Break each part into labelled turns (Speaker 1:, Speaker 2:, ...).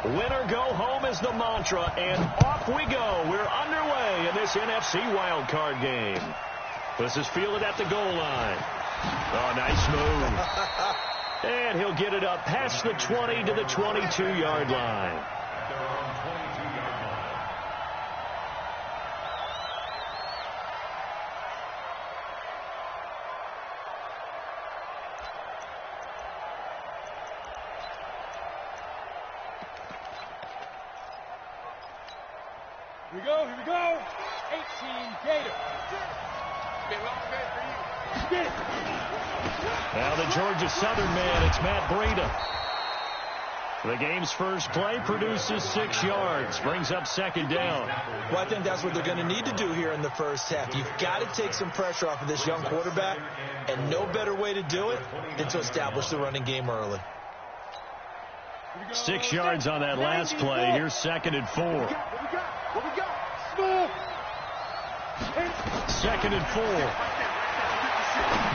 Speaker 1: Win or go home is the mantra, and off we go. We're underway in this NFC Wildcard game. This is fielded at the goal line. Oh, nice move. And he'll get it up past the 20 to the 22-yard line.
Speaker 2: Here we go. 18 Gator. Been a long day for you. Get it.
Speaker 1: Now the Georgia Southern man, it's Matt Breida. The game's first play produces 6 yards, brings up second down.
Speaker 3: Well, I think that's what they're going to need to do here in the first half. You've got to take some pressure off of this young quarterback, and no better way to do it than to establish the running game early.
Speaker 1: 6 yards on that last play. Here's 2nd and 4.
Speaker 2: What we got? Small.
Speaker 1: 2nd and 4.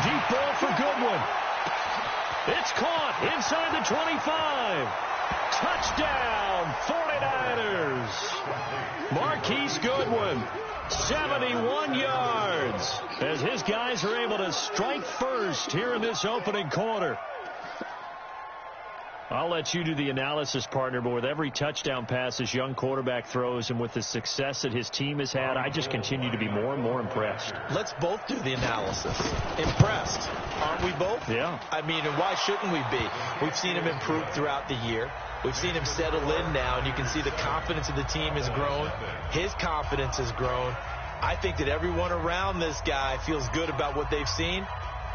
Speaker 1: Deep ball for Goodwin. It's caught inside the 25. Touchdown, 49ers. Marquise Goodwin, 71 yards, as his guys are able to strike first here in this opening quarter. I'll let you do the analysis, partner, but with every touchdown pass this young quarterback throws and with the success that his team has had, I just continue to be more and more impressed.
Speaker 3: Let's both do the analysis. Impressed. Aren't we both?
Speaker 1: Yeah.
Speaker 3: I mean, and why shouldn't we be? We've seen him improve throughout the year. We've seen him settle in now, and you can see the confidence of the team has grown. His confidence has grown. I think that everyone around this guy feels good about what they've seen,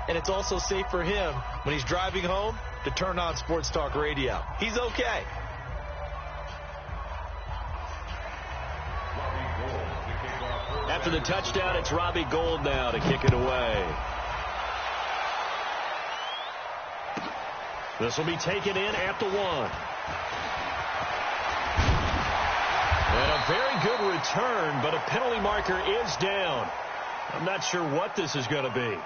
Speaker 3: and it's also safe for him when he's driving home to turn on Sports Talk Radio. He's okay.
Speaker 1: After the touchdown, it's Robbie Gould now to kick it away. This will be taken in at the 1. And a very good return, but a penalty marker is down. I'm not sure what this is going to be.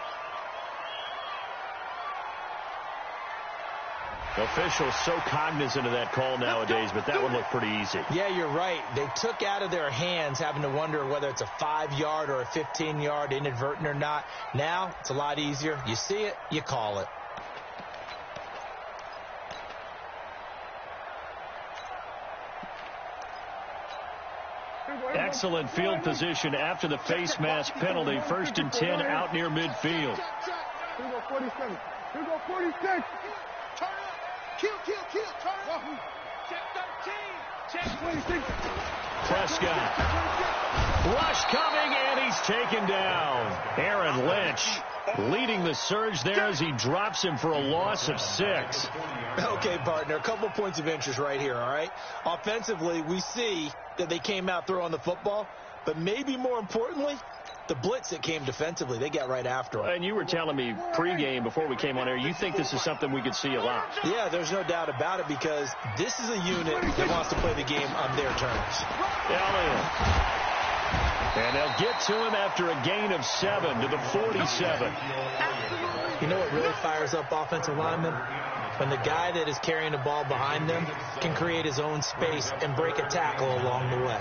Speaker 1: Officials so cognizant of that call nowadays, but that one looked pretty easy.
Speaker 3: Yeah, you're right. They took out of their hands having to wonder whether it's a 5-yard or a 15-yard, inadvertent or not. Now, it's a lot easier. You see it, you call it.
Speaker 1: Excellent field position after the face mask penalty. 1st and 10 out near midfield.
Speaker 2: Here we go, 47. Here we go, 46. Turn up. Kill. Turn up. Check 13. Check 26.
Speaker 1: Prescott. Rush coming, and he's taken down. Aaron Lynch leading the surge there as he drops him for a loss of 6.
Speaker 3: Okay, partner, a couple points of interest right here, all right? Offensively, we see that they came out throwing the football, but maybe more importantly, the blitz that came defensively, they got right after him.
Speaker 1: And you were telling me pregame before we came on air, you think this is something we could see a lot.
Speaker 3: Yeah, there's no doubt about it, because this is a unit that wants to play the game on their terms.
Speaker 1: Elliott. And they'll get to him after a gain of 7 to the 47.
Speaker 3: You know what really fires up offensive linemen? When the guy that is carrying the ball behind them can create his own space and break a tackle along the way.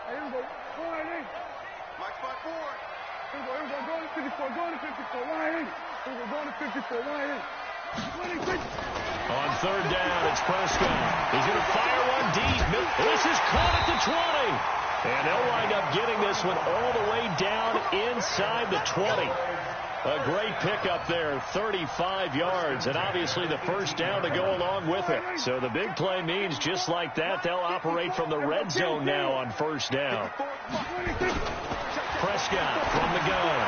Speaker 2: Here we go. Line in. Mike spot forward. Here we go. Going to 54. Going to 54. Line in. Here we go. Going to 54. Line in. 26.
Speaker 1: On 3rd down, it's Prescott. He's going to fire one deep. This is caught at the 20. And they'll wind up getting this one all the way down inside the 20. A great pickup there, 35 yards, and obviously the first down to go along with it. So the big play means just like that, they'll operate from the red zone now on 1st down. Prescott from the gun.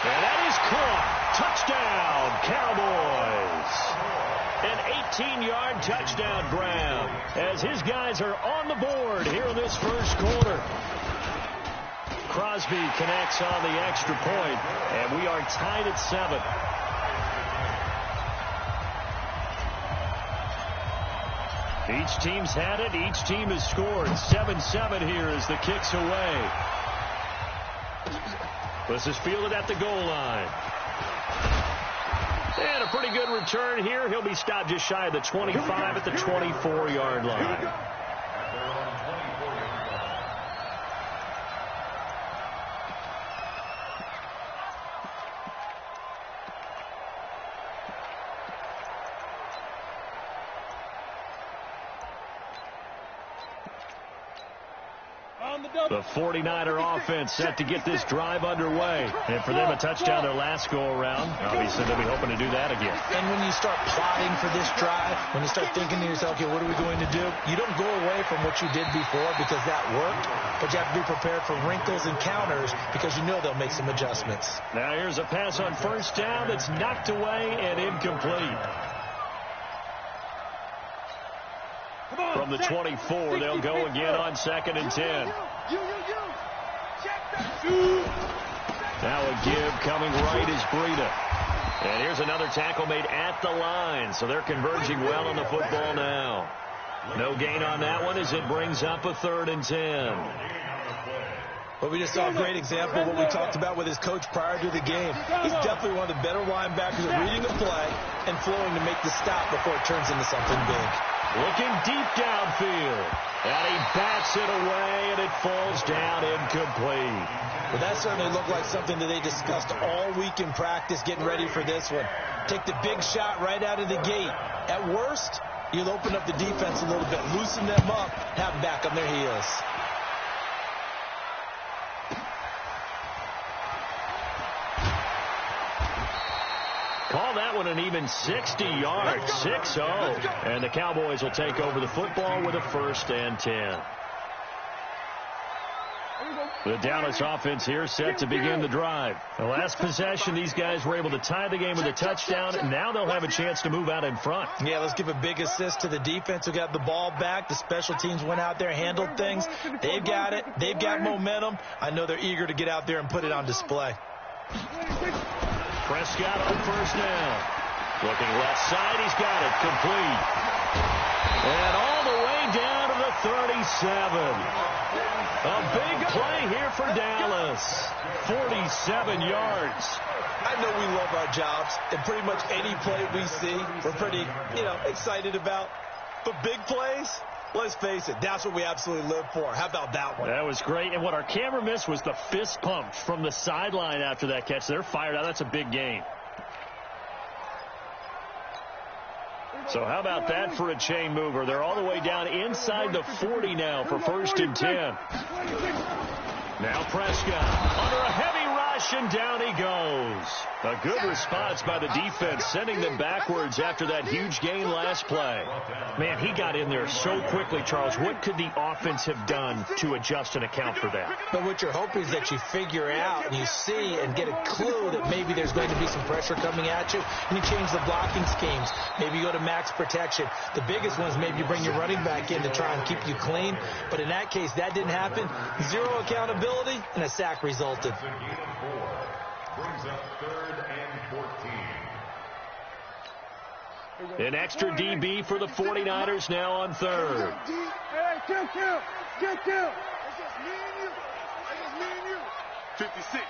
Speaker 1: And that is caught. Touchdown, Cowboys. An 18-yard touchdown grab as his guys are on the board here in this first quarter. Crosby connects on the extra point, and we are tied at 7. Each team's had it. Each team has scored. 7-7 here as the kick's away. This is fielded at the goal line. And a pretty good return here. He'll be stopped just shy of the 25 at the 24-yard line. The 49er offense set to get this drive underway. And for them, a touchdown their last go-around. Obviously, they'll be hoping to do that again.
Speaker 3: And when you start plotting for this drive, when you start thinking to yourself, okay, what are we going to do? You don't go away from what you did before because that worked, but you have to be prepared for wrinkles and counters because you know they'll make some adjustments.
Speaker 1: Now here's a pass on first down that's knocked away and incomplete. From the 24, they'll go again on 2nd and 10. Now a give coming right is Breida. And here's another tackle made at the line. So they're converging well on the football now. No gain on that one as it brings up a 3rd and 10.
Speaker 3: But we just saw a great example of what we talked about with his coach prior to the game. He's definitely one of the better linebackers at reading the play and flowing to make the stop before it turns into something big.
Speaker 1: Looking deep downfield. And he bats it away, and it falls down incomplete.
Speaker 3: Well, that certainly looked like something that they discussed all week in practice getting ready for this one. Take the big shot right out of the gate. At worst, you'll open up the defense a little bit, loosen them up, have them back on their heels.
Speaker 1: Call that one an even 60 yards, 6-0. And the Cowboys will take over the football with a 1st and 10. The Dallas offense here set to begin the drive. The last possession, these guys were able to tie the game with a touchdown. Now they'll have a chance to move out in front.
Speaker 3: Yeah, let's give a big assist to the defense who got the ball back. The special teams went out there, handled things. They've got it. They've got momentum. I know they're eager to get out there and put it on display.
Speaker 1: Prescott on first down. Looking left side, he's got it. Complete. And all the way down to the 37. A big play here for Dallas. 47 yards.
Speaker 3: I know we love our jobs, and pretty much any play we see, we're pretty, excited about. But big plays, let's face it, that's what we absolutely live for. How about that one?
Speaker 1: That was great. And what our camera missed was the fist pump from the sideline after that catch. They're fired out. That's a big gain. So how about that for a chain mover? They're all the way down inside the 40 now for 1st and 10. Now Prescott under a heavy rush, and down he goes. A good response by the defense, sending them backwards after that huge gain last play. Man, he got in there so quickly, Charles. What could the offense have done to adjust and account for that?
Speaker 3: But what you're hoping is that you figure out and you see and get a clue that maybe there's going to be some pressure coming at you, and you change the blocking schemes. Maybe you go to max protection. The biggest one is maybe you bring your running back in to try and keep you clean. But in that case, that didn't happen. Zero accountability, and a sack resulted.
Speaker 4: Brings up 3rd and 14.
Speaker 1: An extra DB for the 49ers now on 3rd.
Speaker 2: Hey, kill. It's just me and you. 56.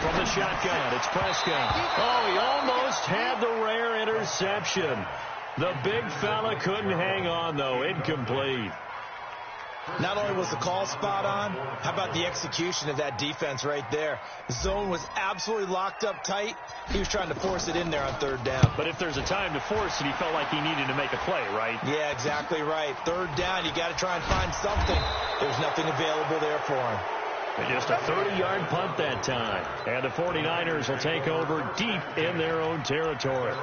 Speaker 1: From the shotgun, it's Prescott. Oh, he almost had the rare interception. The big fella couldn't hang on, though. Incomplete.
Speaker 3: Not only was the call spot on, how about the execution of that defense right there? The zone was absolutely locked up tight. He was trying to force it in there on 3rd down.
Speaker 1: But if there's a time to force it, he felt like he needed to make a play, right?
Speaker 3: Yeah, exactly right. 3rd down, you got to try and find something. There's nothing available there for him.
Speaker 1: And just a 30-yard punt that time. And the 49ers will take over deep in their own territory.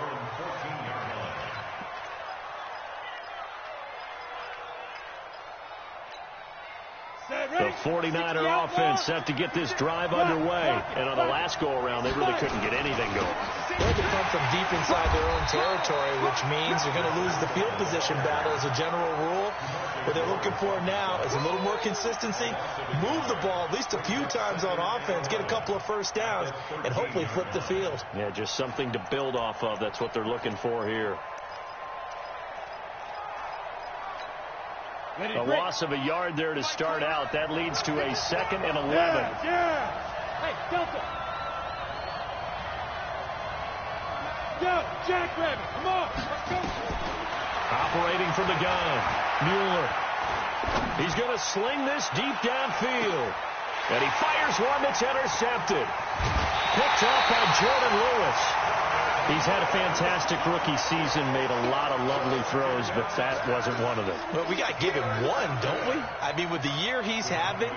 Speaker 1: The 49er offense set to get this drive underway. And on the last go-around, they really couldn't get anything going.
Speaker 3: They had to come from deep inside their own territory, which means you're going to lose the field position battle as a general rule. What they're looking for now is a little more consistency, move the ball at least a few times on offense, get a couple of first downs, and hopefully flip the field.
Speaker 1: Yeah, just something to build off of. That's what they're looking for here. A loss of a yard there to start out. That leads to a 2nd and 11.
Speaker 2: Hey, Delta. Yo, Jackrabbit, come on. Let's go.
Speaker 1: Operating from the gun, Mueller. He's going to sling this deep downfield. And he fires one that's intercepted. Picked off by Jordan Lewis. He's had a fantastic rookie season, made a lot of lovely throws, but that wasn't one of them.
Speaker 3: Well, we got to give him one, don't we? I mean, with the year he's having,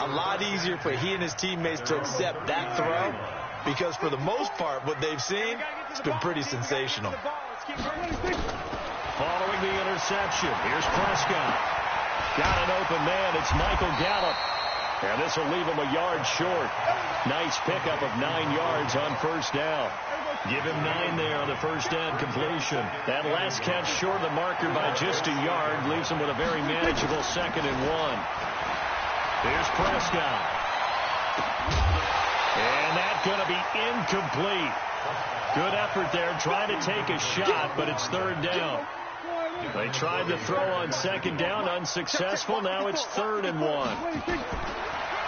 Speaker 3: a lot easier for he and his teammates to accept that throw, because for the most part, what they've seen, it's been pretty sensational.
Speaker 1: Following the interception, here's Prescott. Got an open man. It's Michael Gallup. And this will leave him a yard short. Nice pickup of 9 yards on first down. Give him 9 there on the first down completion. That last catch short of the marker by just a yard leaves him with a very manageable 2nd and 1. Here's Prescott. And that's going to be incomplete. Good effort there, trying to take a shot, but it's 3rd down. They tried to throw on 2nd down, unsuccessful. Now it's 3rd and 1.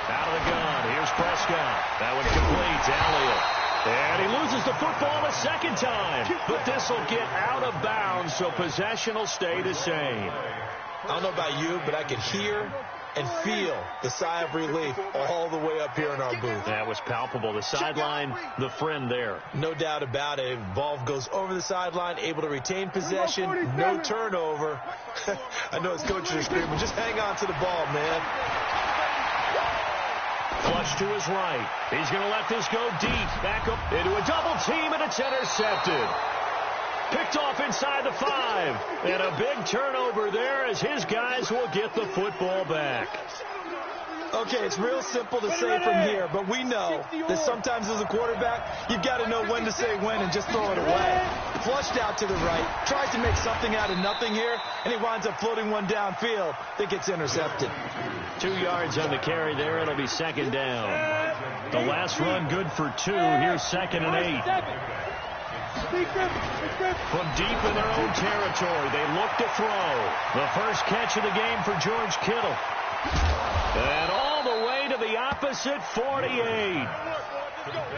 Speaker 1: Out of the gun, here's Prescott. That one completes, Elliott. And he loses the football a 2nd time. But this will get out of bounds, so possession will stay the same.
Speaker 3: I don't know about you, but I could hear and feel the sigh of relief all the way up here in our booth.
Speaker 1: That was palpable. The sideline, the friend there.
Speaker 3: No doubt about it. Ball goes over the sideline, able to retain possession, no turnover. I know his coaches are screaming, just hang on to the ball, man.
Speaker 1: Flush to his right. He's going to let this go deep. Back up into a double team, and it's intercepted. Picked off inside the 5. And a big turnover there as his guys will get the football back.
Speaker 3: Okay, it's real simple to say from here, but we know that sometimes as a quarterback, you've got to know when to say when and just throw it away. Flushed out to the right, tries to make something out of nothing here, and he winds up floating one downfield that gets intercepted.
Speaker 1: 2 yards on the carry there. It'll be 2nd down. The last run good for 2. Here's 2nd and 8. From deep in their own territory, they look to throw. The first catch of the game for George Kittle. And all the way to the opposite 48.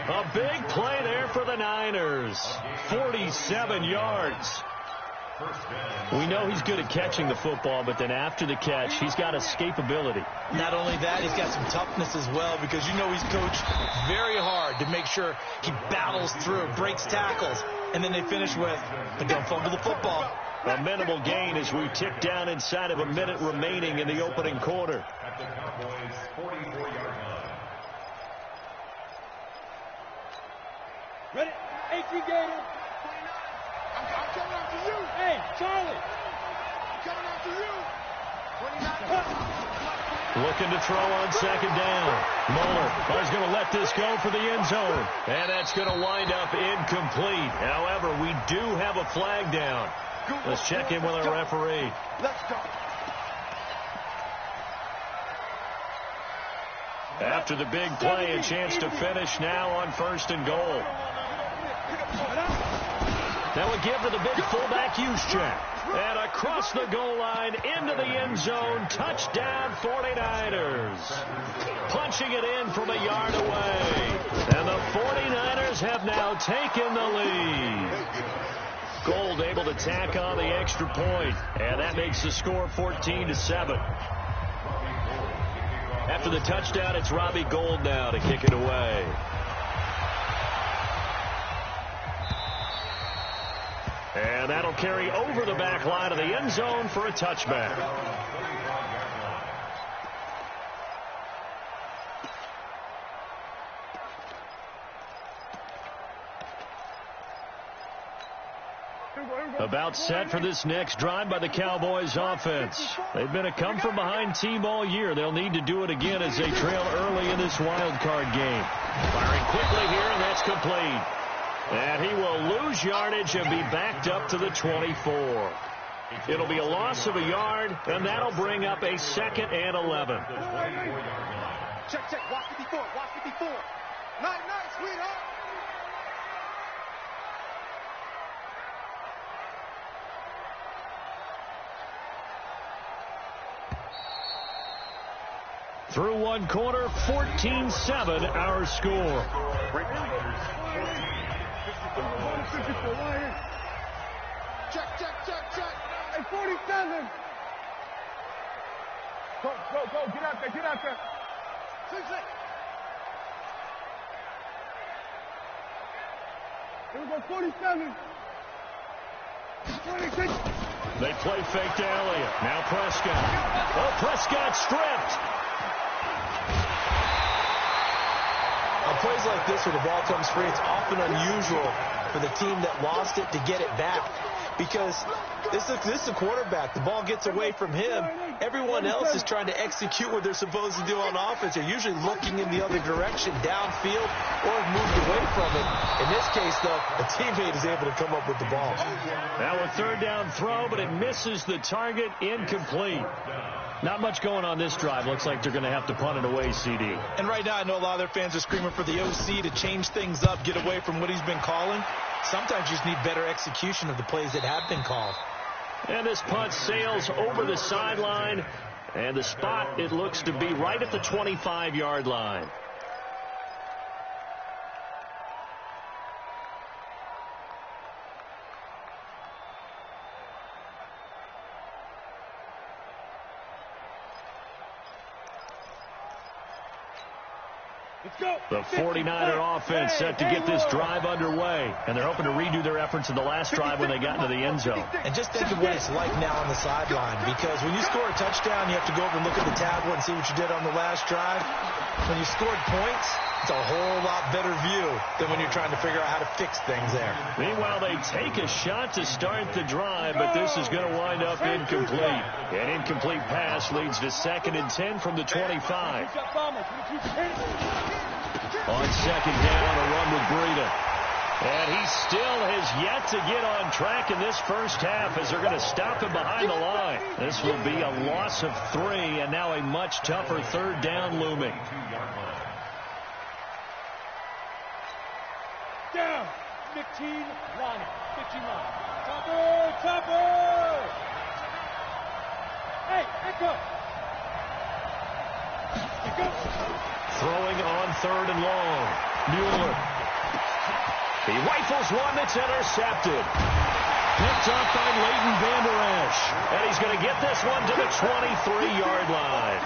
Speaker 1: A big play there for the Niners. 47 yards. We know he's good at catching the football, but then after the catch, he's got escapability.
Speaker 3: Not only that, he's got some toughness as well, because you know he's coached very hard to make sure he battles through, breaks tackles, and then they finish with, but don't fumble the football.
Speaker 1: A minimal gain as we tick down inside of a minute remaining in the opening quarter.
Speaker 4: At the Cowboys' 44-yard line.
Speaker 2: Ready? 18 Gator. I'm coming after you. Hey, Charlie. I'm coming after you. 29.
Speaker 1: Looking to throw on 2nd down. Mueller is going to let this go for the end zone. And that's going to wind up incomplete. However, we do have a flag down. Let's check in with our referee.
Speaker 2: Let's go.
Speaker 1: After the big play, a chance to finish now on 1st and goal. That would give to the big fullback Juszczyk. And across the goal line into the end zone. Touchdown 49ers. Punching it in from a yard away. And the 49ers have now taken the lead. Gold able to tack on the extra point. And that makes the score 14-7. After the touchdown, it's Robbie Gould now to kick it away. And that'll carry over the back line of the end zone for a touchback. About set for this next drive by the Cowboys offense. They've been a come-from-behind team all year. They'll need to do it again as they trail early in this wild card game. Firing quickly here, and that's complete. And he will lose yardage and be backed up to the 24. It'll be a loss of a yard, and that'll bring up a 2nd and 11.
Speaker 2: Check, check. Watch 54. Watch 54. Night, sweetheart.
Speaker 1: Through one quarter, 14-7 our score.
Speaker 2: Check. Hey, 47. Go. Get out there. 6. Here we go, 47. 26.
Speaker 1: They play fake to Elliott. Now Prescott. Oh, Prescott stripped.
Speaker 3: On plays like this where the ball comes free, it's often unusual for the team that lost it to get it back. Because this is a quarterback. The ball gets away from him. Everyone else is trying to execute what they're supposed to do on offense. They're usually looking in the other direction, downfield, or have moved away from it. In this case, though, a teammate is able to come up with the ball.
Speaker 1: Now a third down throw, but it misses the target, incomplete. Not much going on this drive. Looks like they're going to have to punt it away, CD.
Speaker 3: And right now, I know a lot of their fans are screaming for the OC to change things up, get away from what he's been calling. Sometimes you just need better execution of the plays that have been called.
Speaker 1: And this punt sails over the sideline. And the spot, it looks to be right at the 25-yard line. The 49er offense set to get this drive underway. And they're hoping to redo their efforts in the last drive when they got into the end zone.
Speaker 3: And just think of what it's like now on the sideline. Because when you score a touchdown, you have to go over and look at the tablet and see what you did on the last drive. When you scored points, it's a whole lot better view than when you're trying to figure out how to fix things there.
Speaker 1: Meanwhile, they take a shot to start the drive, but this is going to wind up incomplete. An incomplete pass leads to 2nd and 10 from the 25. On 2nd down, a run with Breida. And he still has yet to get on track in this first half as they're going to stop him behind the line. This will be a loss of 3, and now a much tougher 3rd down looming.
Speaker 2: Down. 15 line. 15 line. Topper. Hey, echo.
Speaker 1: Throwing on 3rd and long. Mueller. He rifles one that's intercepted. Picked up by Leighton Vander Esch. And he's going to get this one to the 23-yard line.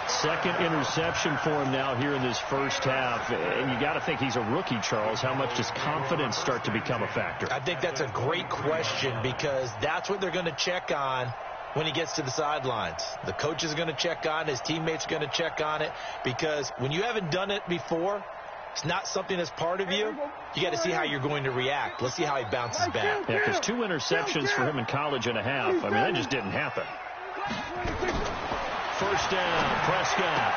Speaker 1: 2nd interception for him now here in this first half. And you got to think he's a rookie, Charles. How much does confidence start to become a factor?
Speaker 3: I think that's a great question because that's what they're going to check on when he gets to the sidelines. The coach is going to check on it. His teammates are going to check on it because when you haven't done it before, it's not something that's part of you. You got to see how you're going to react. Let's see how he bounces back.
Speaker 1: Yeah, because 2 interceptions for him in college and a half. I mean, that just didn't happen. First down, Prescott.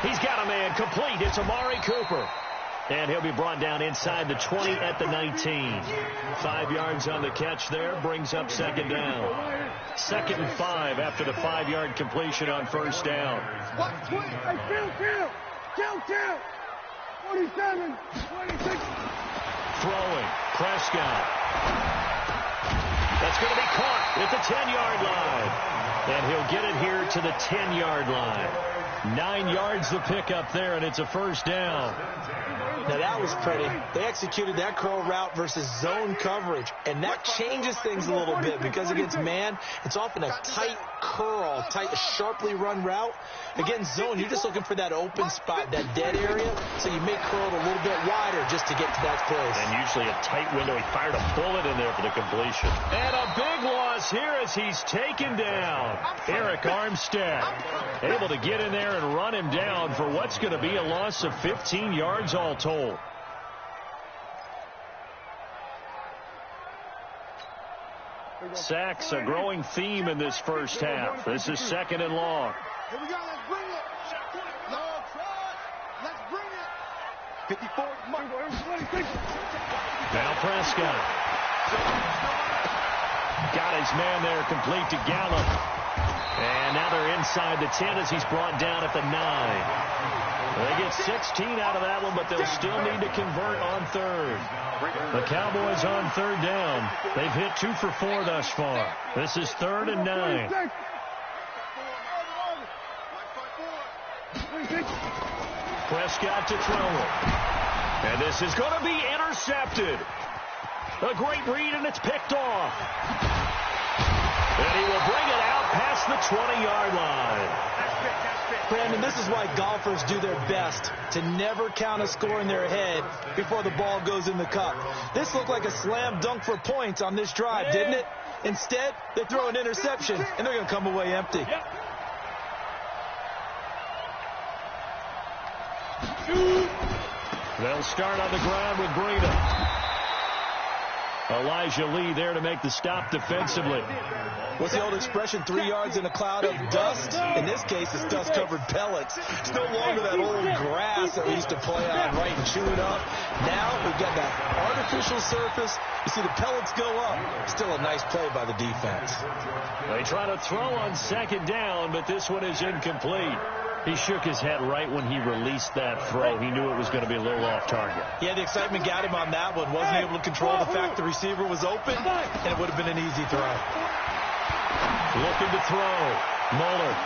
Speaker 1: He's got a man complete. It's Amari Cooper. And he'll be brought down inside the 20 at the 19. 5 yards on the catch there. Brings up 2nd down. 2nd and 5 after the 5-yard completion on first down.
Speaker 2: Count. 47, 26.
Speaker 1: Throwing. Prescott. That's going to be caught at the 10-yard line. And he'll get it here to the 10-yard line. 9 yards the pickup there, and it's a first down.
Speaker 3: Now, that was pretty. They executed that curl route versus zone coverage, and that changes things a little bit because against man, it's often a tight curl, sharply run route. Against zone, you're just looking for that open spot, that dead area, so you make curl a little bit wider just to get to that place.
Speaker 1: And usually a tight window. He fired a bullet in there for the completion. And a big loss here as he's taken down. Eric Armstead able to get in there and run him down for what's going to be a loss of 15 yards all told. Sacks a growing theme in this first half. This is 2nd and long.
Speaker 2: Here we go, let's bring it. No trust. Let's bring it. 54,
Speaker 1: now Prescott. Got his man there complete to Gallup. And now they're inside the 10 as he's brought down at the 9. They get 16 out of that one, but they'll still need to convert on 3rd. The Cowboys on 3rd down. They've hit 2 for 4 thus far. This is 3rd and 9. Prescott to throw it. And this is going to be intercepted. A great read, and it's picked off. And he will bring it out past the 20-yard line.
Speaker 3: Brandon, this is why golfers do their best to never count a score in their head before the ball goes in the cup. This looked like a slam dunk for points on this drive, didn't it? Instead, they throw an interception, and they're going to come away empty.
Speaker 1: They'll start on the ground with Breida. Elijah Lee there to make the stop defensively.
Speaker 3: What's the old expression, 3 yards in a cloud of dust? In this case, it's dust-covered pellets. It's no longer that old grass that we used to play on, right, and chew it up. Now we've got that artificial surface. You see the pellets go up. Still a nice play by the defense.
Speaker 1: They try to throw on second down, but this one is incomplete. He shook his head right when he released that throw. He knew it was going to be a little off target.
Speaker 3: Yeah, the excitement got him on that one. Wasn't able to control the fact the receiver was open, and it would have been an easy throw.
Speaker 1: Looking to throw. Muller.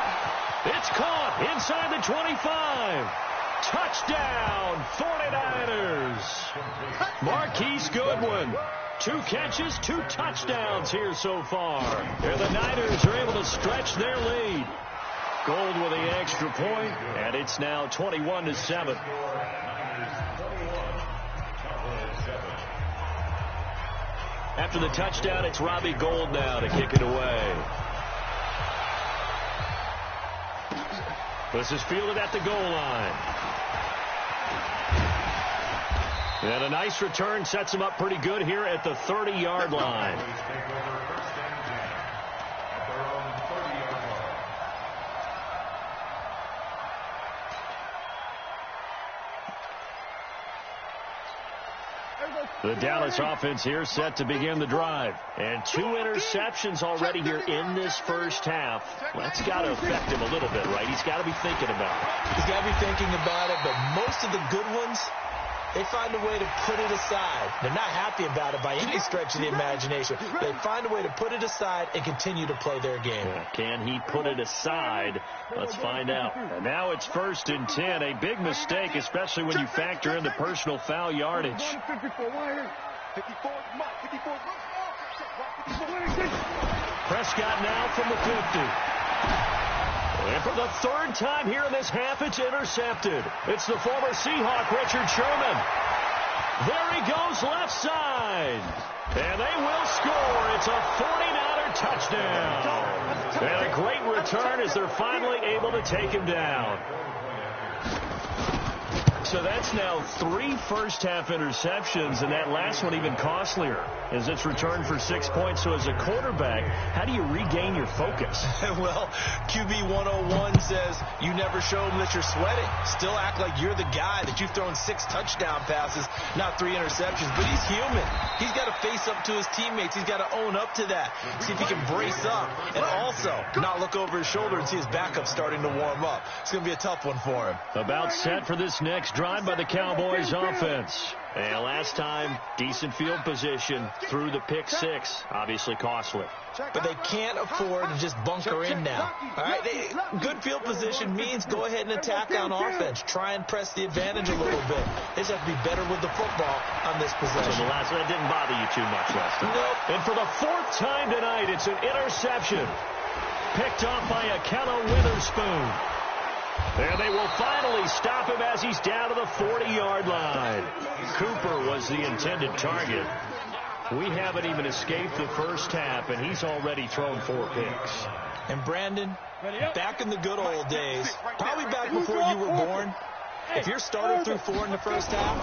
Speaker 1: It's caught inside the 25. Touchdown, 49ers. Marquise Goodwin. 2 catches, 2 touchdowns here so far. And the Niners are able to stretch their lead. Gold with the extra point, and it's now 21-7. After the touchdown, it's Robbie Gould now to kick it away. This is fielded at the goal line. And a nice return sets him up pretty good here at the 30-yard line. The Dallas offense here set to begin the drive. And 2 interceptions already here in this first half. That's got to affect him a little bit, right? He's got to be thinking about it.
Speaker 3: He's got to be thinking about it, but most of the good ones, they find a way to put it aside. They're not happy about it by any stretch of the imagination. They find a way to put it aside and continue to play their game.
Speaker 1: Can he put it aside? Let's find out. And now it's 1st and 10. A big mistake, especially when you factor in the personal foul yardage. Prescott now from the 50. And for the 3rd time here in this half, it's intercepted. It's the former Seahawk, Richard Sherman. There he goes, left side. And they will score. It's a 49er touchdown. And a great return as they're finally able to take him down. So that's now 3 first-half interceptions, and that last one even costlier as it's returned for 6 points. So as a quarterback, how do you regain your focus?
Speaker 3: Well, QB 101 says you never show them that you're sweating. Still act like you're the guy, that you've thrown 6 touchdown passes, not 3 interceptions. But he's human. He's got to face up to his teammates. He's got to own up to that. See if he can brace up and also not look over his shoulder and see his backup starting to warm up. It's going to be a tough one for him.
Speaker 1: About set for this next drive by the Cowboys offense. And last time, decent field position through the pick 6. Obviously costly.
Speaker 3: But they can't afford to just bunker in now. All right, good field position means go ahead and attack on offense. Try and press the advantage a little bit. They just have to be better with the football on this possession.
Speaker 1: So the last one didn't bother you too much last time.
Speaker 3: Nope.
Speaker 1: And for the 4th time tonight, it's an interception. Picked off by Akello Witherspoon. And they will finally stop him as he's down to the 40-yard line. Cooper was the intended target. We haven't even escaped the first half, and he's already thrown 4 picks.
Speaker 3: And Brandon, back in the good old days, probably back before you were born, if your starter threw 4 in the first half,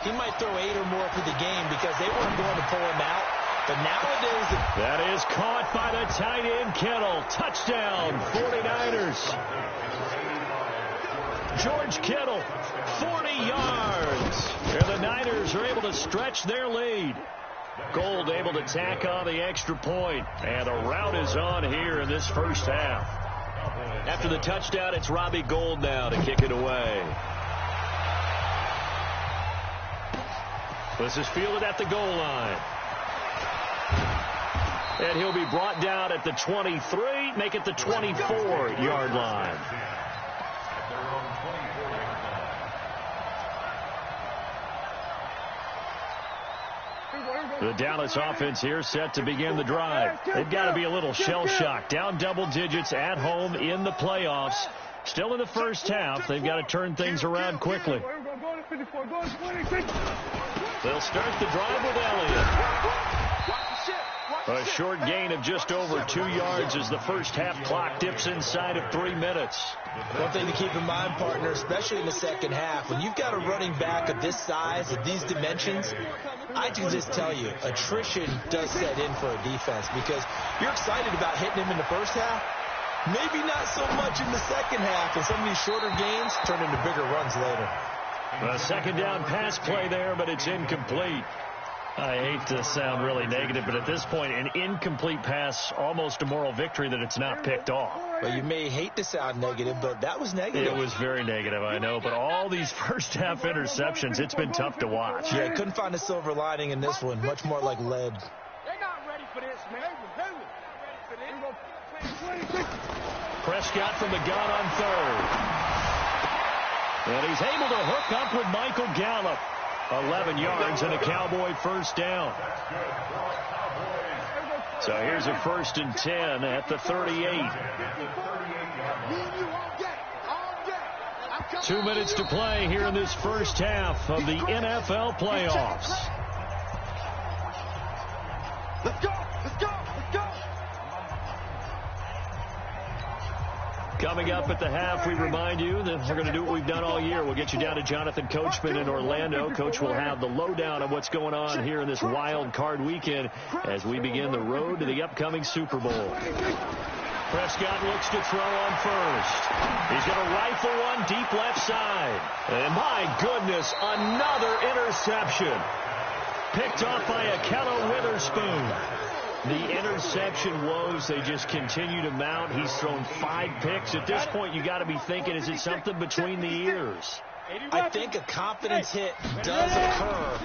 Speaker 3: he might throw 8 or more for the game because they weren't going to pull him out. But nowadays...
Speaker 1: That is caught by the tight end, Kittle. Touchdown, 49ers. George Kittle, 40 yards. And the Niners are able to stretch their lead. Gould able to tack on the extra point. And a rout is on here in this first half. After the touchdown, it's Robbie Gould now to kick it away. This is fielded at the goal line. And he'll be brought down at the 23, make it the 24-yard line. The Dallas offense here set to begin the drive. They've got to be a little shell-shocked. Down double digits at home in the playoffs. Still in the first half. They've got to turn things around quickly. They'll start the drive with Elliott. A short gain of just over 2 yards as the first half clock dips inside of 3 minutes.
Speaker 3: One thing to keep in mind, partner, especially in the second half, when you've got a running back of this size, of these dimensions, I can just tell you, attrition does set in for a defense because you're excited about hitting him in the first half. Maybe not so much in the second half, and some of these shorter gains turn into bigger runs later.
Speaker 1: A second down pass play there, but it's incomplete. I hate to sound really negative, but at this point, an incomplete pass, almost a moral victory that it's not picked off.
Speaker 3: Well, you may hate to sound negative, but that was negative.
Speaker 1: It was very negative, I know, but all these first-half interceptions, it's been tough to watch.
Speaker 3: Yeah, couldn't find a silver lining in this one, much more like lead.
Speaker 2: They're not ready for this, man.
Speaker 1: Prescott from the gun on third. And he's able to hook up with Michael Gallup. 11 yards and a Cowboy first down. So here's a 1st and 10 at the 38. 2 minutes to play here in this first half of the NFL playoffs.
Speaker 2: Let's go! Let's go! Let's go!
Speaker 1: Coming up at the half, we remind you that we're going to do what we've done all year. We'll get you down to Jonathan Coachman in Orlando. Coach will have the lowdown on what's going on here in this wild card weekend as we begin the road to the upcoming Super Bowl. Prescott looks to throw on first. He's going to rifle one deep left side. And my goodness, another interception. Picked off by Akello Witherspoon. The interception woes, they just continue to mount. He's thrown 5 picks. At this point, you got to be thinking, is it something between the ears?
Speaker 3: I think a confidence hit does occur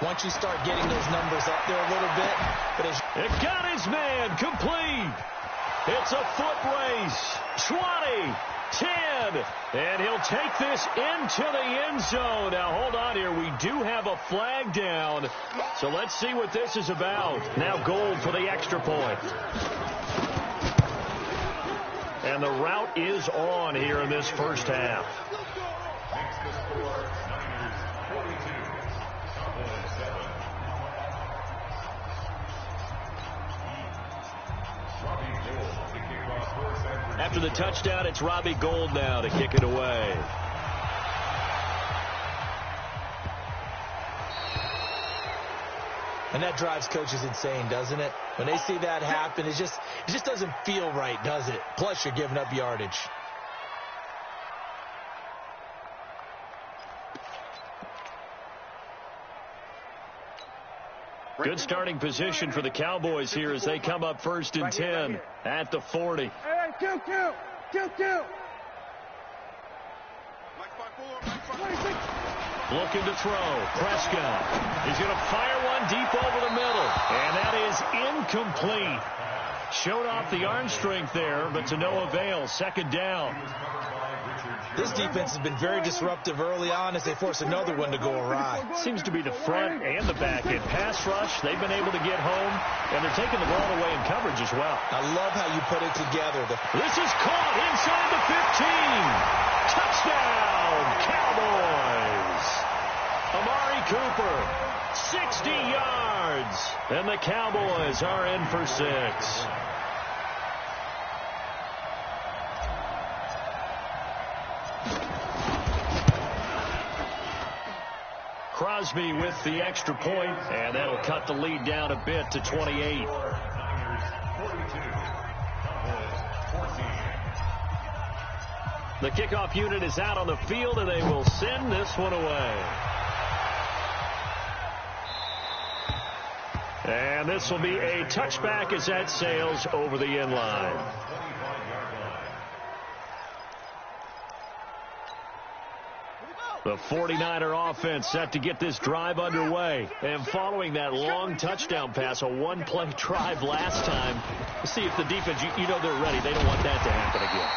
Speaker 3: once you start getting those numbers up there a little bit. But
Speaker 1: it got his man complete. It's a foot race. 20, 10, and he'll take this into the end zone. Now, hold on here. We do have a flag down, so let's see what this is about. Now, Gold for the extra point. And the route is on here in this first half. After the touchdown, it's Robbie Gould now to kick it away.
Speaker 3: And that drives coaches insane, doesn't it? When they see that happen, it just doesn't feel right, does it? Plus, you're giving up yardage.
Speaker 1: Good starting position for the Cowboys here as they come up 1st and 10 at the 40.
Speaker 2: Hey, kill.
Speaker 1: Looking to throw. Prescott. He's going to fire one deep over the middle. And that is incomplete. Showed off the arm strength there, but to no avail. 2nd down.
Speaker 3: This defense has been very disruptive early on as they force another one to go awry.
Speaker 1: Seems to be the front and the back end. Pass rush, they've been able to get home, and they're taking the ball away in coverage as well.
Speaker 3: I love how you put it together.
Speaker 1: This is caught inside the 15. Touchdown, Cowboys. Amari Cooper, 60 yards, and the Cowboys are in for 6. Crosby with the extra point, and that'll cut the lead down a bit to 28. The kickoff unit is out on the field, and they will send this one away. And this will be a touchback as that sails over the end line. The 49er offense set to get this drive underway. And following that long touchdown pass, a one-play drive last time, see if the defense, you know they're ready. They don't want that to happen again.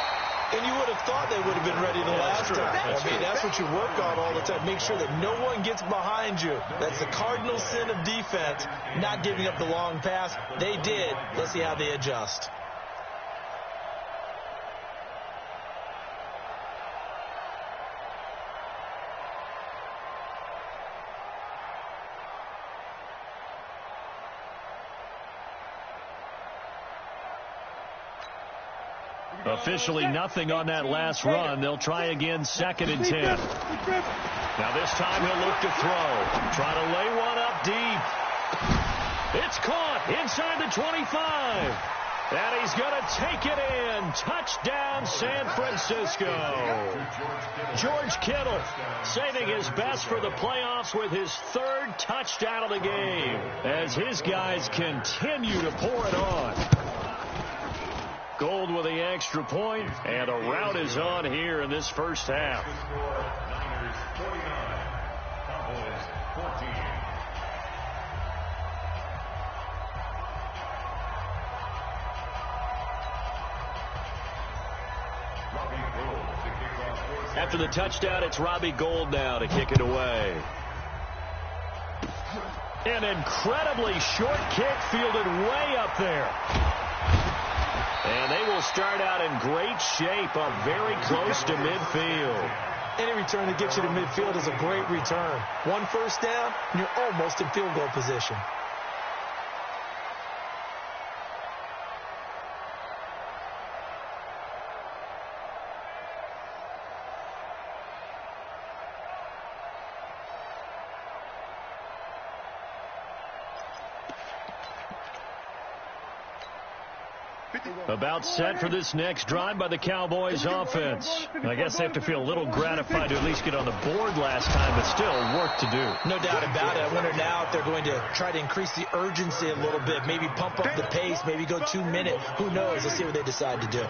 Speaker 3: And you would have thought they would have been ready the last time. I mean, that's what you work on all the time. Make sure that no one gets behind you. That's the cardinal sin of defense, not giving up the long pass. They did. Let's see how they adjust.
Speaker 1: Officially nothing on that last run. They'll try again, 2nd and 10. Now this time he'll look to throw. Try to lay one up deep. It's caught inside the 25. And he's going to take it in. Touchdown, San Francisco. George Kittle saving his best for the playoffs with his 3rd touchdown of the game as his guys continue to pour it on. Gold with the extra point, and a rout is on here in this first half.
Speaker 4: Niners 49, Cowboys 14.
Speaker 1: After the touchdown, it's Robbie Gould now to kick it away. An incredibly short kick fielded way up there. And they will start out in great shape, up very close to midfield.
Speaker 3: Any return that gets you to midfield is a great return. 1 first down, and you're almost in field goal position.
Speaker 1: About set for this next drive by the Cowboys offense. I guess they have to feel a little gratified to at least get on the board last time, but still work to do.
Speaker 3: No doubt about it. I wonder now if they're going to try to increase the urgency a little bit, maybe pump up the pace, maybe go 2 minute. Who knows? Let's see what they decide to do.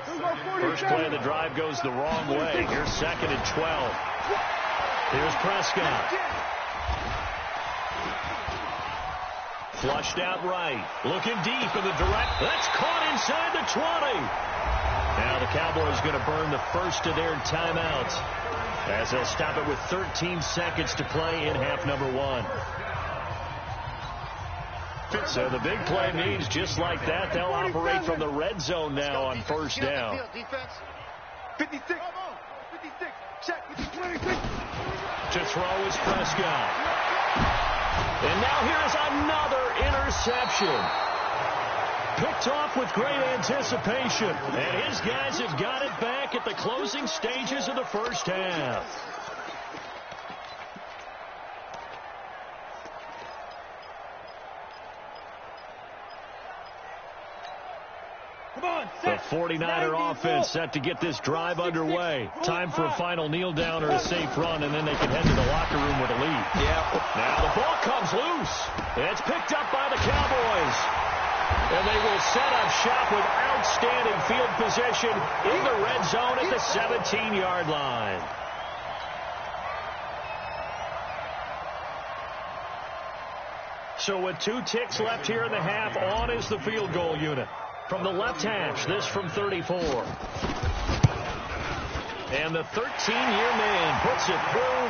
Speaker 1: First play of the drive goes the wrong way. Here's 2nd and 12. Here's Prescott. Flushed out right. Looking deep in the direct. That's caught inside the 20. Now the Cowboys going to burn the first of their timeouts as they'll stop it with 13 seconds to play in half number 1. So the big play means just like that, they'll operate from the red zone now on first down.
Speaker 2: 56. 56. Check. 26.
Speaker 1: To throw is Prescott. And now here's another interception. Picked off with great anticipation. And his guys have got it back at the closing stages of the first half. The 49er offense set to get this drive underway. Time for a final kneel down or a safe run, and then they can head to the locker room with a lead. Now the ball comes loose. It's picked up by the Cowboys. And they will set up shop with outstanding field position in the red zone at the 17-yard line. So with 2 ticks left here in the half, on is the field goal unit. From the left hash, this from 34. And the 13-year man puts it through.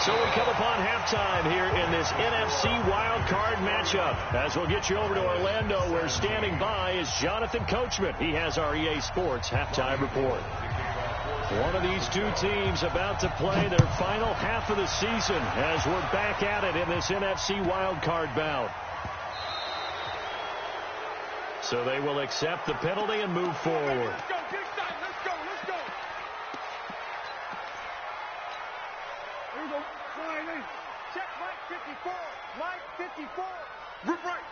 Speaker 1: So we come upon halftime here in this NFC Wildcard matchup. As we'll get you over to Orlando, where standing by is Jonathan Coachman. He has our EA Sports halftime report. One of these 2 teams about to play their final half of the season as we're back at it in this NFC Wildcard bout. So they will accept the penalty and move forward.
Speaker 2: Let's go. Here we go. Line in. Check Mike 54. Mike 54. Rip right.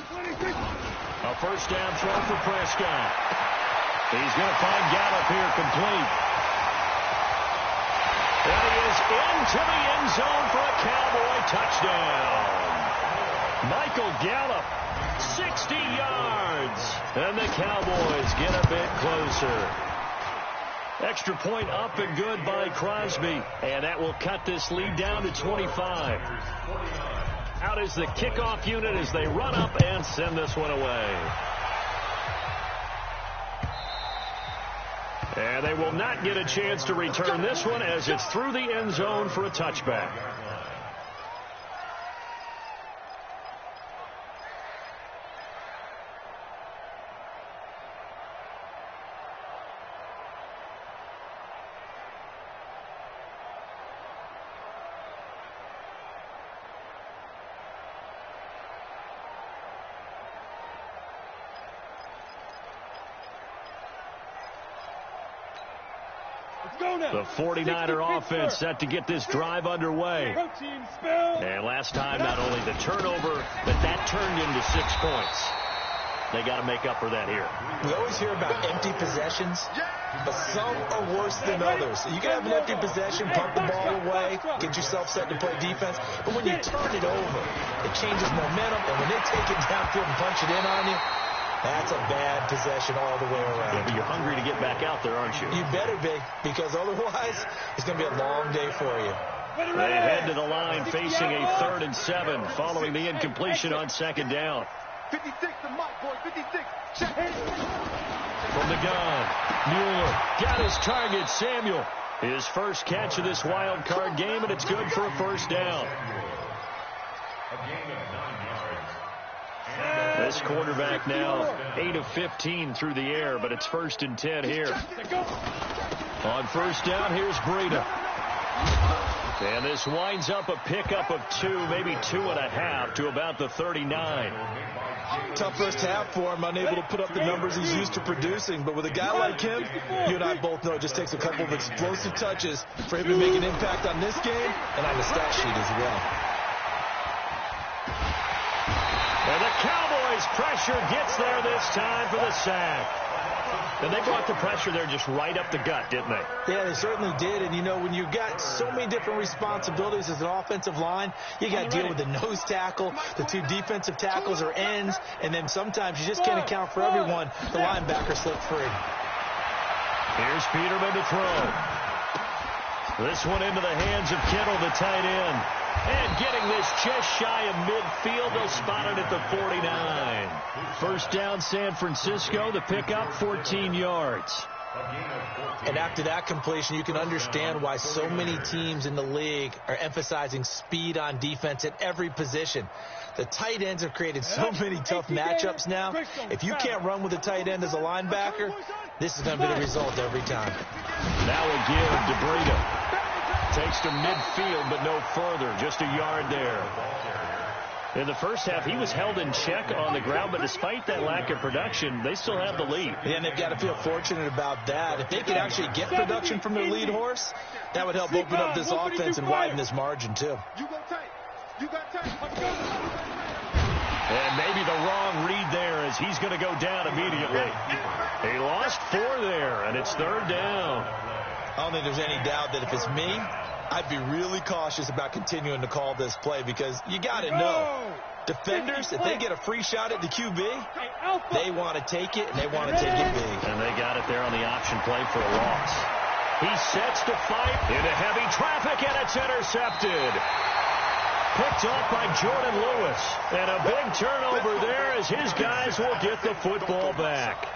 Speaker 2: 26.
Speaker 1: A first down throw for Prescott. He's going to find Gallup here complete. And he is into the end zone for a Cowboy touchdown. Michael Gallup, 60 yards. And the Cowboys get a bit closer. Extra point up and good by Crosby. And that will cut this lead down to 25. Out is the kickoff unit as they run up and send this one away. And they will not get a chance to return this one as it's through the end zone for a touchback. The 49er offense set to get this drive underway. And last time, not only the turnover, but that turned into 6 points. They got to make up for that here.
Speaker 3: We always hear about empty possessions, but some are worse than others. You can have an empty possession, pump the ball away, get yourself set to play defense, but when you turn it over, it changes momentum, and when they take it downfield and punch it in on you, that's a bad possession all the way around.
Speaker 1: Yeah, but you're hungry to get back out there, aren't you?
Speaker 3: You better be, because otherwise it's going to be a long day for you.
Speaker 1: They head to the line facing a 3rd and 7 following the incompletion on 2nd down.
Speaker 2: 56 to Mike, boy, 56.
Speaker 1: From the gun, Mueller got his target, Samuel. His first catch of this wild card game, and it's good for a 1st down. This quarterback now 8 of 15 through the air, but it's 1st and 10 here. On 1st down, here's Breida. And this winds up a pickup of 2, maybe 2.5 to about the 39.
Speaker 3: Tough first half for him, unable to put up the numbers he's used to producing. But with a guy like him, you and I both know it just takes a couple of explosive touches for him to make an impact on this game and on the stat sheet as well.
Speaker 1: And the Cowboys pressure gets there this time for the sack. And they brought the pressure there just right up the gut, didn't they?
Speaker 3: Yeah, they certainly did. And, you know, when you've got so many different responsibilities as an offensive line, you got to deal with the nose tackle, the 2 defensive tackles or ends, and then sometimes you just can't account for everyone. The linebacker slipped free.
Speaker 1: Here's Peterman to throw. This one into the hands of Kittle, the tight end. And getting this just shy of midfield, they'll spot it at the 49. 1st down, San Francisco. The pickup, 14 yards.
Speaker 3: And after that completion, you can understand why so many teams in the league are emphasizing speed on defense at every position. The tight ends have created so many tough matchups now. If you can't run with a tight end as a linebacker, this is going to be the result every time.
Speaker 1: Now a give to Breida. Takes to midfield, but no further. Just a yard there. In the first half, he was held in check on the ground, but despite that lack of production, they still have the lead.
Speaker 3: Yeah, and they've got to feel fortunate about that. If they could actually get production from their lead horse, that would help open up this offense and widen this margin, too.
Speaker 1: And maybe the wrong read there as he's going to go down immediately. He lost 4 there, and it's 3rd down.
Speaker 3: I don't think there's any doubt that if it's me, I'd be really cautious about continuing to call this play because you got to know, defenders, if they get a free shot at the QB, they want to take it, and they want to take it big.
Speaker 1: And they got it there on the option play for a loss. He sets to fight into heavy traffic, and it's intercepted. Picked off by Jordan Lewis. And a big turnover there as his guys will get the football back.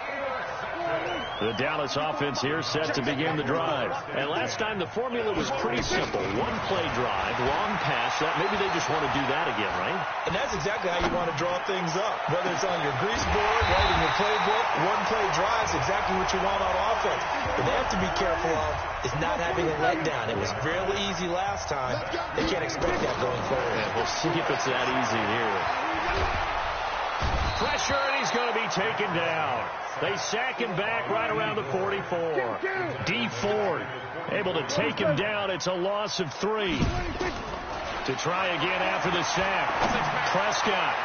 Speaker 1: The Dallas offense here set to begin the drive. And last time the formula was pretty simple. 1-play drive, long pass. That maybe they just want to do that again, right?
Speaker 3: And that's exactly how you want to draw things up. Whether it's on your grease board, right in your playbook, 1-play drive is exactly what you want on offense. But they have to be careful of is not having a letdown. It was fairly easy last time. They can't expect that going forward.
Speaker 1: Yeah, we'll see if it's that easy here. Pressure, and he's going to be taken down. They sack him back right around the 44. D. Ford able to take him down. It's a loss of 3. To try again after the sack. Prescott.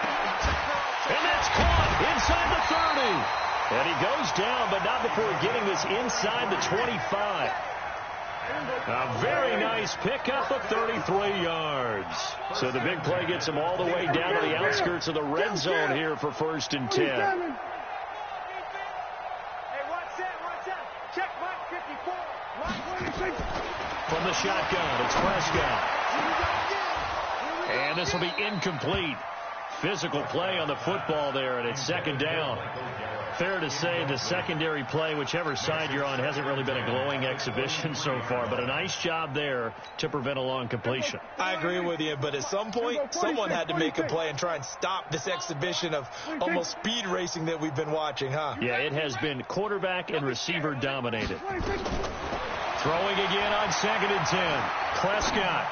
Speaker 1: And that's caught inside the 30. And he goes down, but not before getting this inside the 25. A very nice pickup of 33 yards. So the big play gets him all the way down to the outskirts of the red zone here for 1st and 10. From the shotgun, it's Prescott. And this will be incomplete. Physical play on the football there, and it's 2nd down. Fair to say the secondary play, whichever side you're on, hasn't really been a glowing exhibition so far, but a nice job there to prevent a long completion.
Speaker 3: I agree with you, but at some point, someone had to make a play and try and stop this exhibition of almost speed racing that we've been watching, huh?
Speaker 1: Yeah, it has been quarterback and receiver dominated. Throwing again on 2nd and 10. Prescott.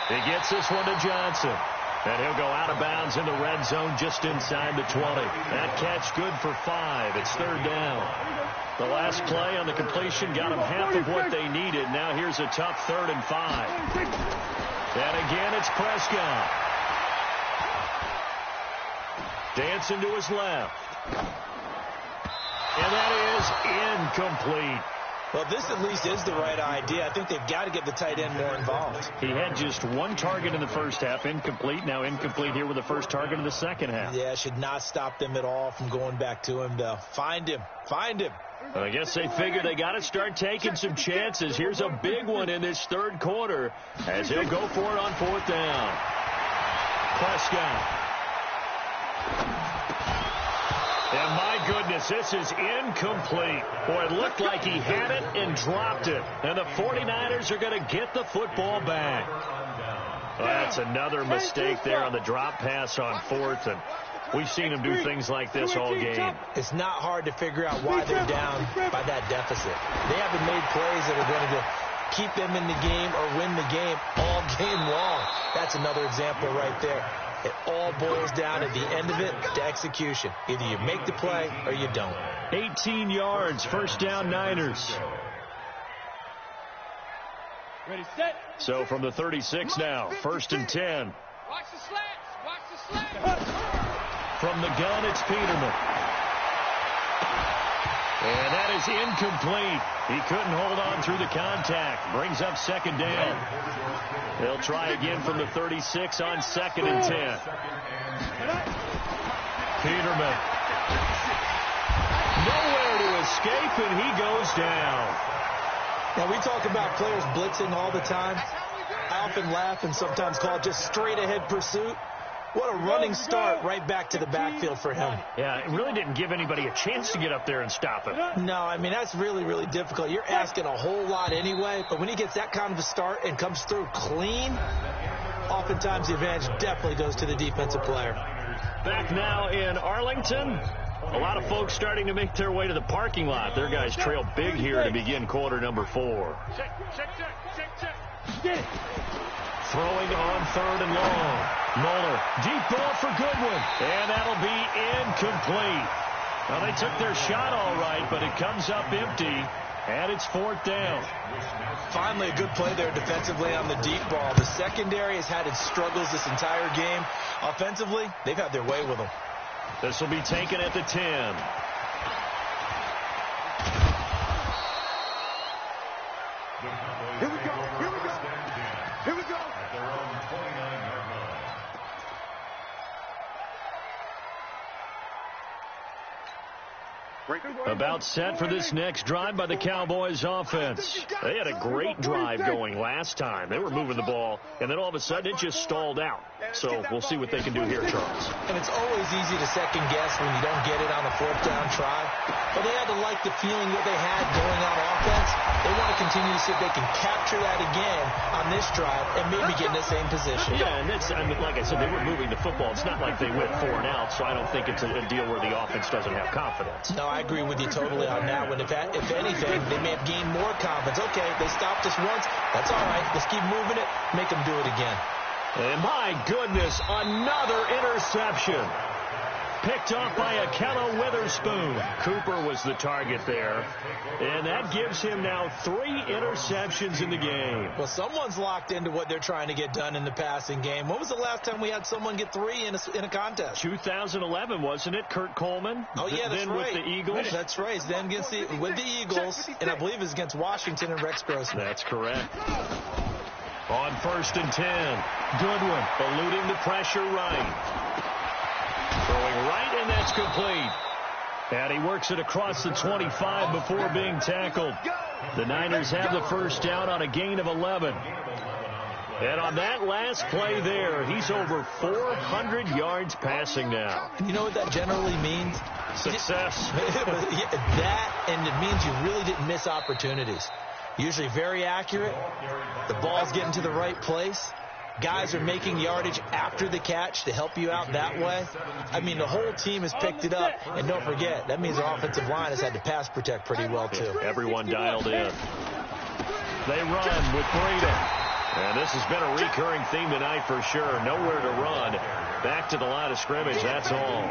Speaker 1: He gets this one to Johnson. And he'll go out of bounds in the red zone just inside the 20. That catch good for 5. It's 3rd down. The last play on the completion got them half of what they needed. Now here's a tough 3rd and 5. And again, it's Prescott. Dancing to his left. And that is incomplete.
Speaker 3: Well, this at least is the right idea. I think they've got to get the tight end more involved.
Speaker 1: He had just 1 target in the first half, incomplete. Now incomplete here with the first target in the second half.
Speaker 3: Yeah, should not stop them at all from going back to him, though. Find him. Find him.
Speaker 1: Well, I guess they figure they got to start taking some chances. Here's a big one in this 3rd quarter as he'll go for it on 4th down. Prescott. And my goodness, this is incomplete. Boy, it looked like he had it and dropped it. And the 49ers are going to get the football back. Well, that's another mistake there on the drop pass on 4th. And we've seen him do things like this all game.
Speaker 3: It's not hard to figure out why they're down by that deficit. They haven't made plays that are going to keep them in the game or win the game all game long. That's another example right there. It all boils down at the end of it to execution. Either you make the play or you don't.
Speaker 1: 18 yards, 1st down Niners.
Speaker 2: Ready, set.
Speaker 1: So from the 36 now, 1st and 10.
Speaker 2: Watch the slats. Watch the slats.
Speaker 1: From the gun, it's Peterman. And that is incomplete. He couldn't hold on through the contact. Brings up 2nd down. They'll try again from the 36 on 2nd and 10. Peterman. Nowhere to escape, and he goes down.
Speaker 3: Now, we talk about players blitzing all the time. I often laugh and sometimes call it just straight-ahead pursuit. What a running start right back to the backfield for him.
Speaker 1: Yeah, it really didn't give anybody a chance to get up there and stop him.
Speaker 3: No, I mean, that's really, really difficult. You're asking a whole lot anyway, but when he gets that kind of a start and comes through clean, oftentimes the advantage definitely goes to the defensive player.
Speaker 1: Back now in Arlington. A lot of folks starting to make their way to the parking lot. Their guys trail big here to begin quarter number 4.
Speaker 2: Check. Get it.
Speaker 1: Throwing on 3rd and long. Muller, deep ball for Goodwin. And that'll be incomplete. Well, they took their shot all right, but it comes up empty. And it's 4th down.
Speaker 3: Finally, a good play there defensively on the deep ball. The secondary has had its struggles this entire game. Offensively, they've had their way with them.
Speaker 1: This will be taken at the 10.
Speaker 2: Here we go.
Speaker 4: At their own 29-yard line.
Speaker 1: About set for this next drive by the Cowboys offense. They had a great drive going last time. They were moving the ball, and then all of a sudden it just stalled out. So we'll see what they can do here, Charles.
Speaker 3: And it's always easy to second guess when you don't get it on a 4th down try. But they had to like the feeling that they had going on offense. They want to continue to see if they can capture that again on this drive and maybe get in the same position.
Speaker 1: Yeah, and that's, I mean, like I said, they were moving the football. It's not like they went 4 and out, so I don't think it's a deal where the offense doesn't have confidence.
Speaker 3: No, I agree with you totally on that one. If anything, they may have gained more confidence. Okay, they stopped us once. That's all right. Let's keep moving it. Make them do it again.
Speaker 1: And my goodness, another interception. Picked off by Akello Witherspoon. Cooper was the target there. And that gives him now 3 interceptions in the game.
Speaker 3: Well, someone's locked into what they're trying to get done in the passing game. When was the last time we had someone get 3 in a contest?
Speaker 1: 2011, wasn't it? Kurt Coleman?
Speaker 3: Oh, yeah, that's
Speaker 1: then
Speaker 3: right.
Speaker 1: With the Eagles?
Speaker 3: That's right. Then with the Eagles, and I believe it's against Washington and Rex Grossman.
Speaker 1: That's correct. On 1st and 10, Goodwin eluding the pressure right. Throwing right, and that's complete. And he works it across the 25 before being tackled. The Niners have the 1st down on a gain of 11. And on that last play there, he's over 400 yards passing now.
Speaker 3: You know what that generally means?
Speaker 1: Success.
Speaker 3: That, and it means you really didn't miss opportunities. Usually very accurate. The ball's getting to the right place. Guys are making yardage after the catch to help you out that way. I mean, the whole team has picked it up. And don't forget, that means the offensive line has had to pass protect pretty well, too.
Speaker 1: Everyone dialed in. They run with Breida. And this has been a recurring theme tonight for sure. Nowhere to run. Back to the line of scrimmage, that's all.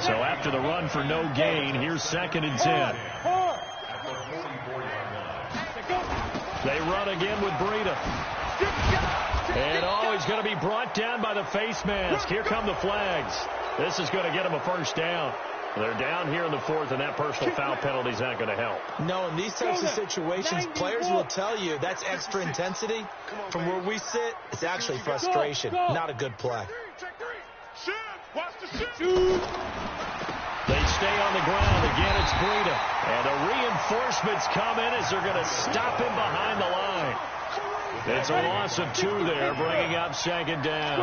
Speaker 1: So after the run for no gain, here's 2nd and 10. They run again with Breida. And he's going to be brought down by the face mask. Here come the flags. This is going to get him a first down. They're down here in the 4th, and that personal foul penalty is not going to help.
Speaker 3: No, in these types of situations, players will tell you that's extra intensity. From where we sit, it's actually frustration, not a good play.
Speaker 1: They stay on the ground. Again, it's Breida. And the reinforcements come in as they're going to stop him behind the line. It's a loss of 2 there, bringing up 2nd down.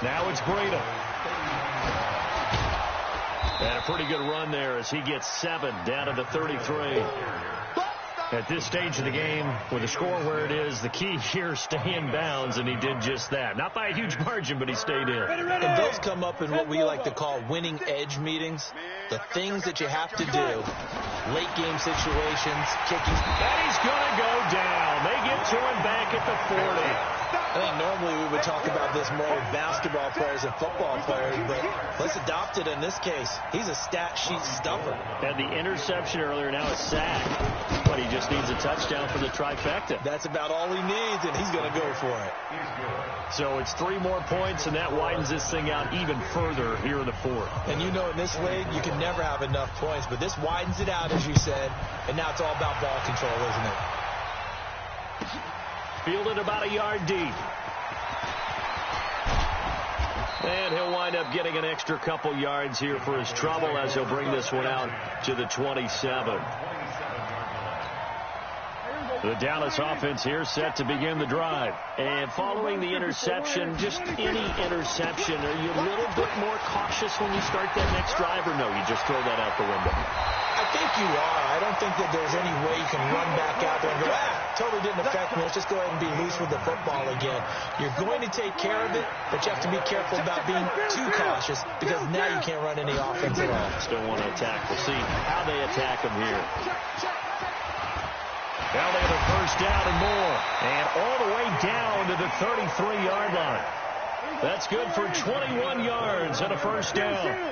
Speaker 1: Now it's Breida. And a pretty good run there as he gets 7 down to the 33. At this stage of the game, with the score where it is, the key here, stay in bounds, and he did just that. Not by a huge margin, but he stayed in.
Speaker 3: And those come up in what we like to call winning edge meetings. The things that you have to do, late game situations, kicking.
Speaker 1: And he's going to go down. They get to him back at the 40.
Speaker 3: I think normally we would talk about this more with basketball players and football players, but let's adopt it in this case. He's a stat sheet stuffer.
Speaker 1: Had the interception earlier, now a sack. But he just needs a touchdown for the trifecta.
Speaker 3: That's about all he needs, and he's going to go for it.
Speaker 1: So it's 3 more points, and that widens this thing out even further here in the 4th.
Speaker 3: And you know in this league, you can never have enough points, but this widens it out, as you said, and now it's all about ball control, isn't it?
Speaker 1: Fielded about a yard deep. And he'll wind up getting an extra couple yards here for his trouble as he'll bring this one out to the 27. The Dallas offense here set to begin the drive. And following the interception, just any interception, are you a little bit more cautious when you start that next drive, or no, you just throw that out the window?
Speaker 3: I think you are. I don't think that there's any way you can run back out there and go, totally didn't affect me. Let's just go ahead and be loose with the football again. You're going to take care of it, but you have to be careful about being too cautious because now you can't run any offense at all.
Speaker 1: Still want to attack. We'll see how they attack him here. Now they have a first down and more. And all the way down to the 33-yard line. That's good for 21 yards and a first down.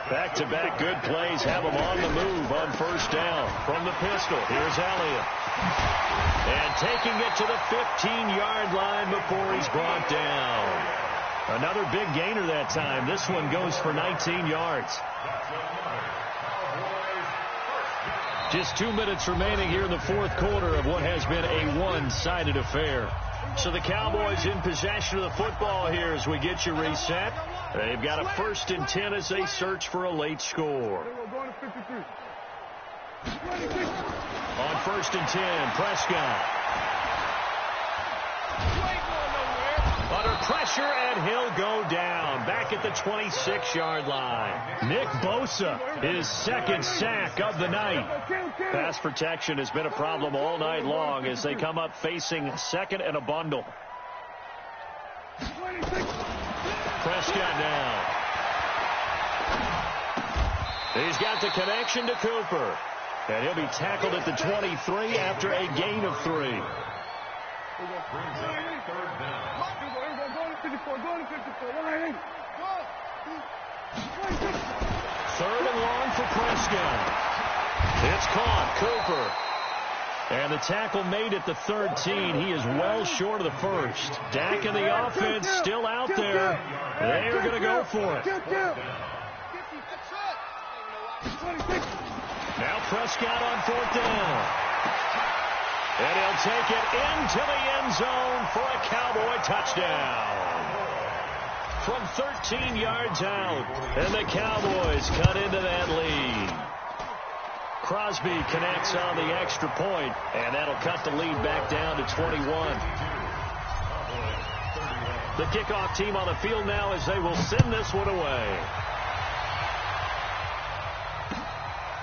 Speaker 1: Back-to-back good plays have him on the move on first down. From the pistol, here's Elliott. And taking it to the 15-yard line before he's brought down. Another big gainer that time. This one goes for 19 yards. Just 2 minutes remaining here in the 4th quarter of what has been a one-sided affair. So the Cowboys in possession of the football here as we get you reset. They've got a 1st and 10 as they search for a late score. On 1st and 10, Prescott. Under pressure, and he'll go down. Back at the 26-yard line. Nick Bosa, his 2nd sack of the night. Pass protection has been a problem all night long as they come up facing 2nd and a bundle. Prescott now. He's got the connection to Cooper. And he'll be tackled at the 23 after a gain of 3. Third and long for Prescott. It's caught. Cooper. And the tackle made at the 13. He is well short of the 1st. Dak and the offense still out there. They are going to go for it. Now Prescott on 4th down. And he'll take it into the end zone for a Cowboy touchdown. From 13 yards out. And the Cowboys cut into that lead. Crosby connects on the extra point, and that'll cut the lead back down to 21. The kickoff team on the field now as they will send this one away.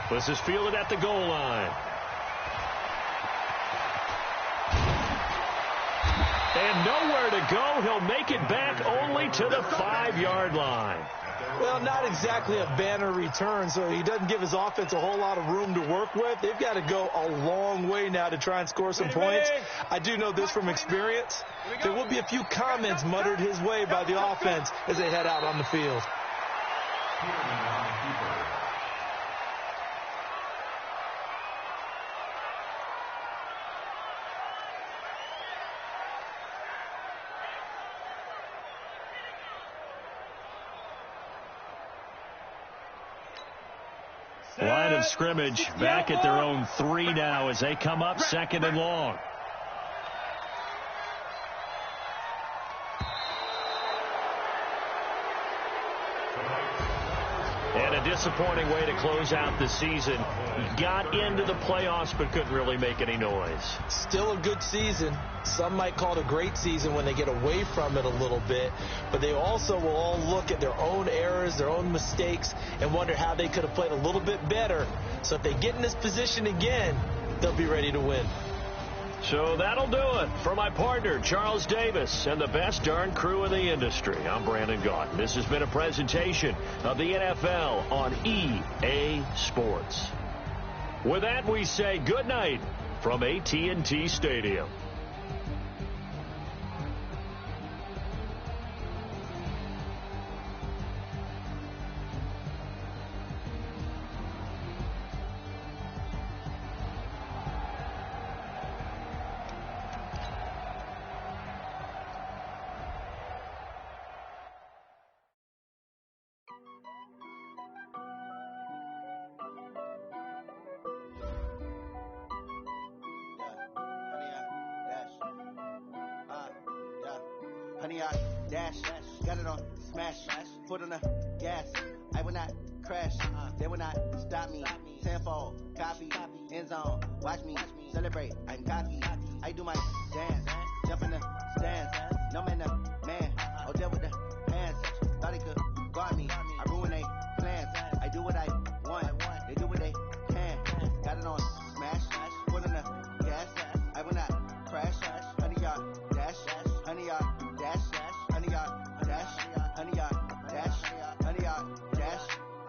Speaker 1: This is fielded at the goal line. And nowhere to go. He'll make it back only to the 5-yard line.
Speaker 3: Well, not exactly a banner return, so he doesn't give his offense a whole lot of room to work with. They've got to go a long way now to try and score some points. I do know this from experience. There will be a few comments muttered his way by the offense as they head out on the field.
Speaker 1: Line of scrimmage back at their own 3 now as they come up 2nd and long. And a disappointing way to close out the season. Got into the playoffs but couldn't really make any noise.
Speaker 3: Still a good season. Some might call it a great season when they get away from it a little bit. But they also will all look at their own errors, their own mistakes, and wonder how they could have played a little bit better. So if they get in this position again, they'll be ready to win.
Speaker 1: So that'll do it for my partner, Charles Davis, and the best darn crew in the industry. I'm Brandon Gaudin. This has been a presentation of the NFL on EA Sports. With that, we say good night from AT&T Stadium.
Speaker 5: Honey, I dash, got it on smash, foot on the gas. I will not crash, they will not stop me. Tenfold, copy, end zone, watch me celebrate. I'm cocky, I do my dance, jump in the stands. No man, the man, oh, deal with the hands. Thought he could guard me, I ruin they plans. I do what I want, they do what they can. Got it on smash, foot on the gas. I will not crash, honey, y'all dash, honey, y'all. Honey,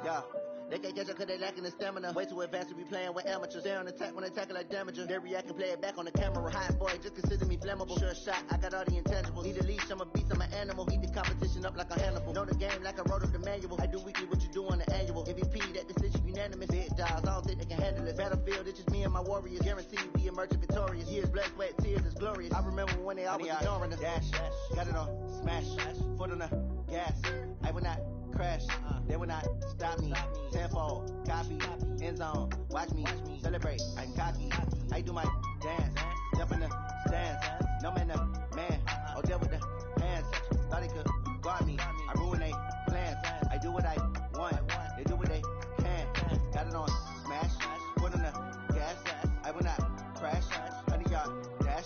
Speaker 5: yeah. They can't catch up cause they lacking the stamina. Way too advanced to be playing with amateurs. They on attack when they tackle like damager. They react and play it back on the camera. Hot boy, just consider me flammable. Sure shot, I got all the intangibles. Need a leash, I'm a beast, I'm an animal. Eat the competition up like a Hannibal. Know the game like I wrote up the manual. I do weekly what you do on the annual. MVP, that decision unanimous. Big dogs, I don't think they can handle it. Battlefield, it's just me and my warriors. Guaranteed we emerge victorious. Years, blood, sweat, tears, it's glorious. I remember when they always ignoring us. Dash, got it on smash, foot on the gas. I will not crash, they will not stop me. Tenfold, copy, end zone, watch me celebrate. I'm cocky, I do my dance, jump in the stands. No man, the man, oh, deal with the hands. Thought he could guard me, I ruin they plans. I do what I want, they do what they can. Got it on smash, foot on the gas. I will not crash, honey, y'all dash,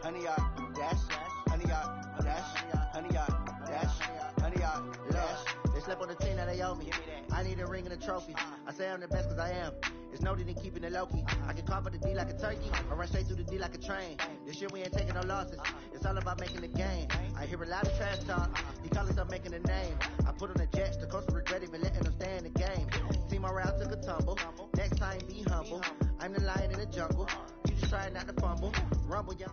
Speaker 5: honey, y'all dash, honey, y'all dash, honey, y'all dash, honey, y'all dash. They slept on the team that they owe me. I need a ring and a trophy. I say I'm the best cause I am. It's no need in keeping it low-key. I can cover the D like a turkey. I run straight through the D like a train. This year we ain't taking no losses. It's all about making the game. I hear a lot of trash talk. He call himself making a name. I put on the Jets. The coach regret even letting them stay in the game. Team around took a tumble. Next time be humble. I'm the lion in the jungle. You just try not to fumble. Rumble, young.